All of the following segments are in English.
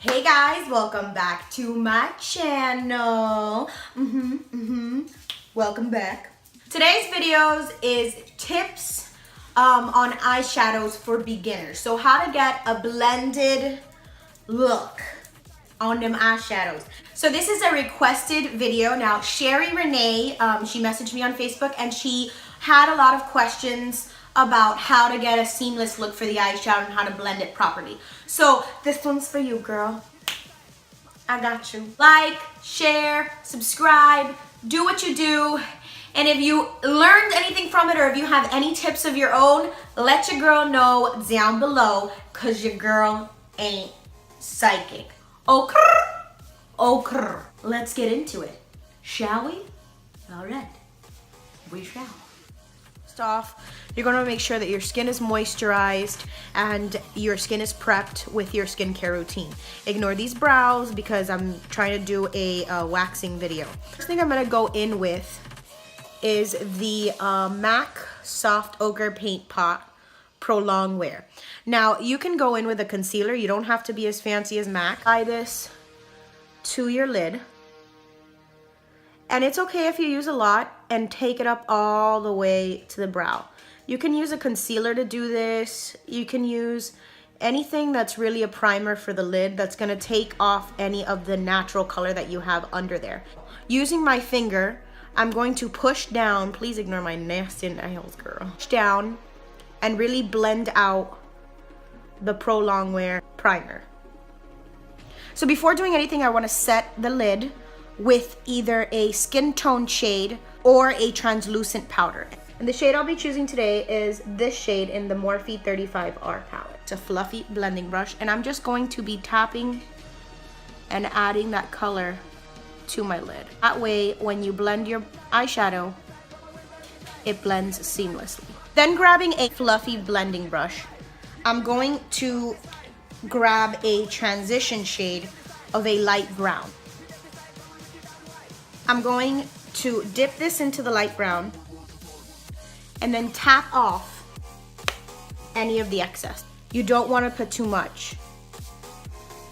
Hey guys, welcome back to my channel. Welcome back. Today's videos is tips on eyeshadows for beginners. So how to get a blended look on them eyeshadows. So this is a requested video. Now Sherry Renee, she messaged me on Facebook and she had a lot of questions about how to get a seamless look for the eyeshadow and how to blend it properly. So this one's for you, girl. I got you. Like, share, subscribe, do what you do. And if you learned anything from it or if you have any tips of your own, let your girl know down below, cause your girl ain't psychic. Okay. Let's get into it. Shall we? All right, we shall. Off, you're going to make sure that your skin is moisturized and your skin is prepped with your skincare routine. Ignore these brows because I'm trying to do a waxing video. First thing I'm going to go in with is the MAC Soft Ochre Paint Pot Pro Long Wear. Now you can go in with a concealer. You don't have to be as fancy as MAC. Apply this to your lid. And it's okay if you use a lot and take it up all the way to the brow. You can use a concealer to do this. You can use anything that's really a primer for the lid that's gonna take off any of the natural color that you have under there. Using my finger, I'm going to push down, please ignore my nasty nails, girl. Push down and really blend out the Pro Long Wear primer. So before doing anything, I wanna set the lid with either a skin tone shade or a translucent powder. And the shade I'll be choosing today is this shade in the Morphe 35R palette. It's a fluffy blending brush, and I'm just going to be tapping and adding that color to my lid. That way, when you blend your eyeshadow, it blends seamlessly. Then grabbing a fluffy blending brush, I'm going to grab a transition shade of a light brown. I'm going to dip this into the light brown and then tap off any of the excess. You don't want to put too much.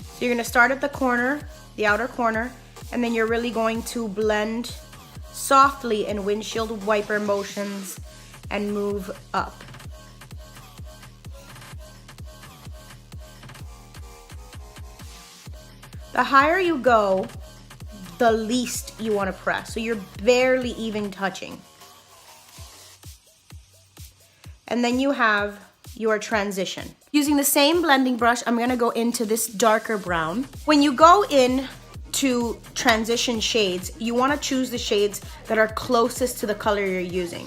So you're going to start at the corner, the outer corner, and then you're really going to blend softly in windshield wiper motions and move up. The higher you go, the least you want to press. So you're barely even touching. And then you have your transition. Using the same blending brush, I'm going to go into this darker brown. When you go in to transition shades, you want to choose the shades that are closest to the color you're using.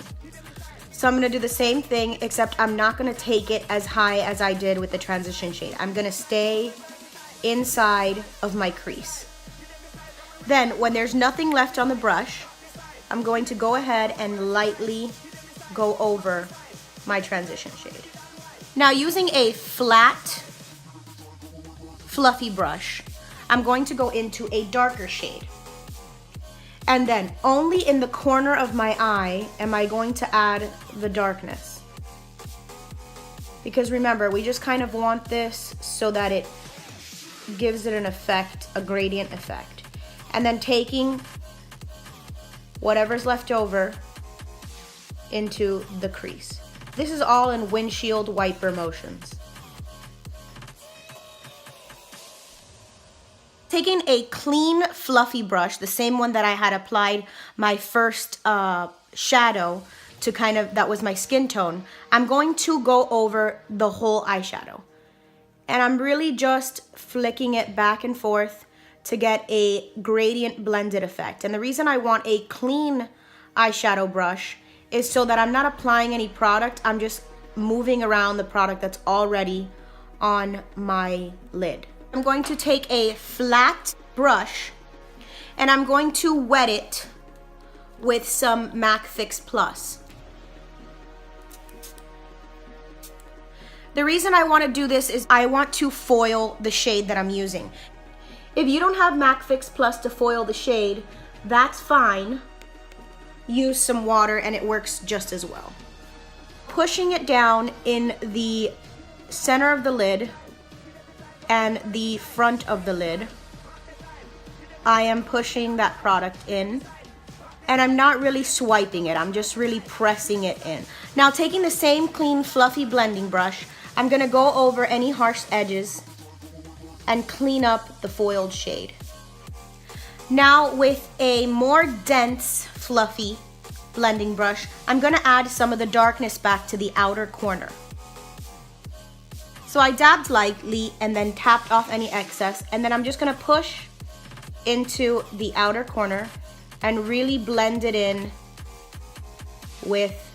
So I'm going to do the same thing, except I'm not going to take it as high as I did with the transition shade. I'm going to stay inside of my crease. Then, when there's nothing left on the brush, I'm going to go ahead and lightly go over my transition shade. Now, using a flat, fluffy brush, I'm going to go into a darker shade. And then, only in the corner of my eye am I going to add the darkness. Because remember, we just kind of want this so that it gives it an effect, a gradient effect. And then taking whatever's left over into the crease. This is all in windshield wiper motions. Taking a clean, fluffy brush, the same one that I had applied my first shadow to that was my skin tone, I'm going to go over the whole eyeshadow. And I'm really just flicking it back and forth to get a gradient blended effect. And the reason I want a clean eyeshadow brush is so that I'm not applying any product, I'm just moving around the product that's already on my lid. I'm going to take a flat brush and I'm going to wet it with some MAC Fix Plus. The reason I want to do this is I want to foil the shade that I'm using. If you don't have MAC Fix Plus to foil the shade, that's fine. Use some water and it works just as well. Pushing it down in the center of the lid and the front of the lid, I am pushing that product in, and I'm not really swiping it, I'm just really pressing it in. Now taking the same clean fluffy blending brush, I'm gonna go over any harsh edges and clean up the foiled shade. Now with a more dense fluffy blending brush, I'm gonna add some of the darkness back to the outer corner. So I dabbed lightly and then tapped off any excess, and then I'm just gonna push into the outer corner and really blend it in with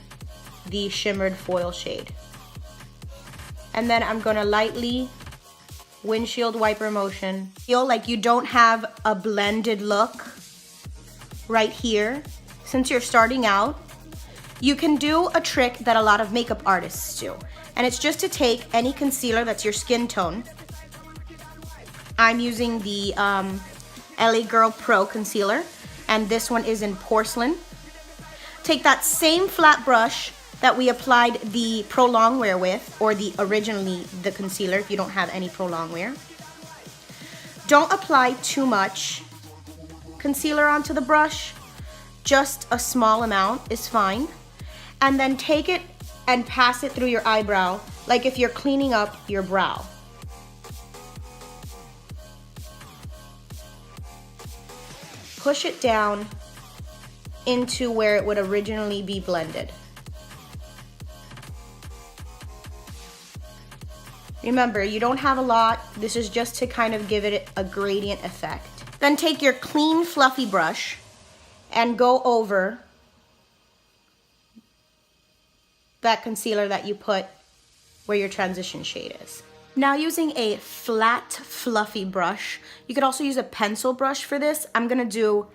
the shimmered foil shade. And then I'm gonna lightly windshield wiper motion. Feel like you don't have a blended look right here. Since you're starting out, you can do a trick that a lot of makeup artists do. And it's just to take any concealer that's your skin tone. I'm using the LA Girl Pro concealer, and this one is in porcelain. Take that same flat brush that we applied the Pro Longwear with, or originally the concealer if you don't have any Pro Longwear. Don't apply too much concealer onto the brush, just a small amount is fine. And then take it and pass it through your eyebrow like if you're cleaning up your brow. Push it down into where it would originally be blended. Remember, you don't have a lot. This is just to kind of give it a gradient effect. Then take your clean fluffy brush and go over that concealer that you put where your transition shade is. Now using a flat fluffy brush, you could also use a pencil brush for this. I'm gonna do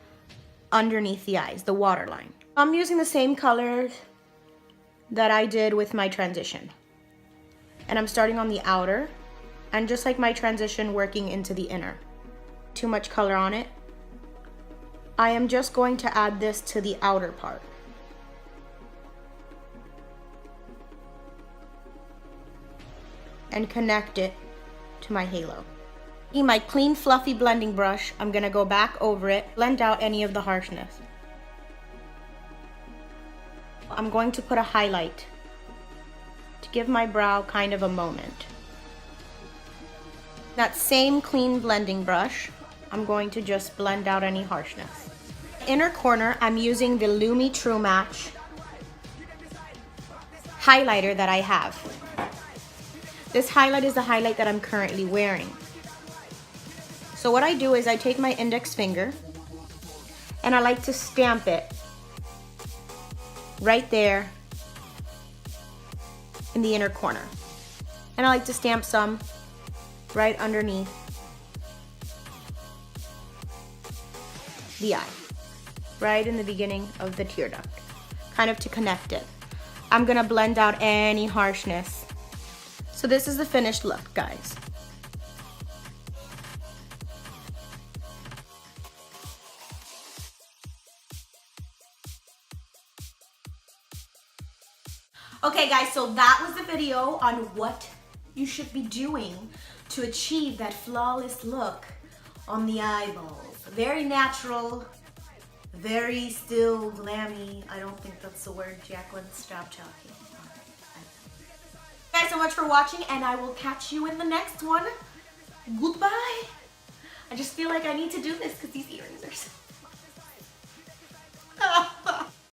underneath the eyes, the waterline. I'm using the same color that I did with my transition. And I'm starting on the outer, and just like my transition, working into the inner. Too much color on it. I am just going to add this to the outer part. And connect it to my halo. In my clean fluffy blending brush, I'm gonna go back over it, blend out any of the harshness. I'm going to put a highlight to give my brow kind of a moment. That same clean blending brush, I'm going to just blend out any harshness. Inner corner, I'm using the Lumi True Match highlighter that I have. This highlight is the highlight that I'm currently wearing. So what I do is I take my index finger and I like to stamp it right there in the inner corner. And I like to stamp some right underneath the eye, right in the beginning of the tear duct, kind of to connect it. I'm gonna blend out any harshness. So this is the finished look, guys. Okay guys, so that was the video on what you should be doing to achieve that flawless look on the eyeballs. Very natural, very still glammy. I don't think that's the word, Jacqueline. Stop talking. Thank you guys so much for watching, and I will catch you in the next one. Goodbye. I just feel like I need to do this because these earrings are